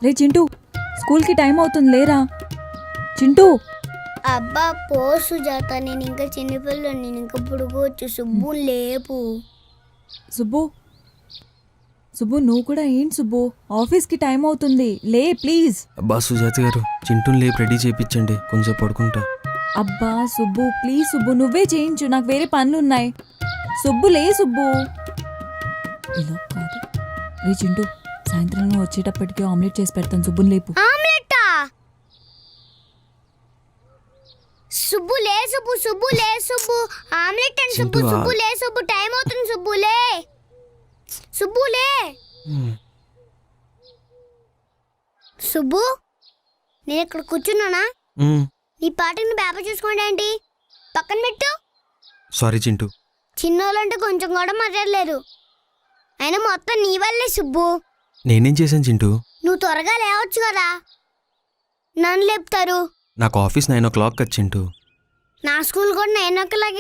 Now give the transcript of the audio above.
రే చింటూ, స్కూల్కి టైం అవుతుంది లేరా. చింటూ అబ్బా పో సుజాత, నేను ఇంకా చిన్నపిల్ల, నేను ఇంకా పుడుకోవచ్చు. సుబ్బు లేపు. సుబ్బు, సుబ్బు నువ్వు కూడా ఏంటి సుబ్బు, ఆఫీస్కి టైం అవుతుంది, లే ప్లీజ్. అబ్బా సుజాత గారు, చింటూని లేపు రెడీ చేయించండి, కొంచెం పడుకుంటా. అబ్బా సుబ్బు ప్లీజ్ సుబ్బు, నువ్వే చేయించు, నాకు వేరే పనులు ఉన్నాయి. సుబ్బు లే సుబ్బు. ఇలా కాదు. రే చింటూ, సాయంత్రం నువ్వు వచ్చేటప్పటికి ఆమ్లెట్ చేసి పెడతాను, సుబ్బుని లేపు. ఆమ్లెట్టా? సుబ్బు లే సుబ్బు, సుబ్బు లే సుబ్బు, ఆమ్లెట్ అని సుబ్బు. చింటూ, సుబ్బు లే సుబ్బు, టైం అవుతుంది. సుబ్బు లే, సుబ్బు లే. సుబ్బు, నేను ఇక్కడ కూర్చున్నానా? నీ పాటని పేపర్ చూసుకోండి ఏంటి, పక్కన పెట్టు. సారీ చింటూ. చిన్నోళ్ళంటే కొంచెం కూడా మాట్లాడలేరు, అయినా మొత్తం నీ వల్లే సుబ్బు. నేనేం చేశాను చింటూ? నువ్వు త్వరగా లేవచ్చు కదా, నన్ను లేపుతారు. నాకు ఆఫీస్ 9 o'clock కదా చింటూ. నా స్కూల్ కూడా 9 o'clock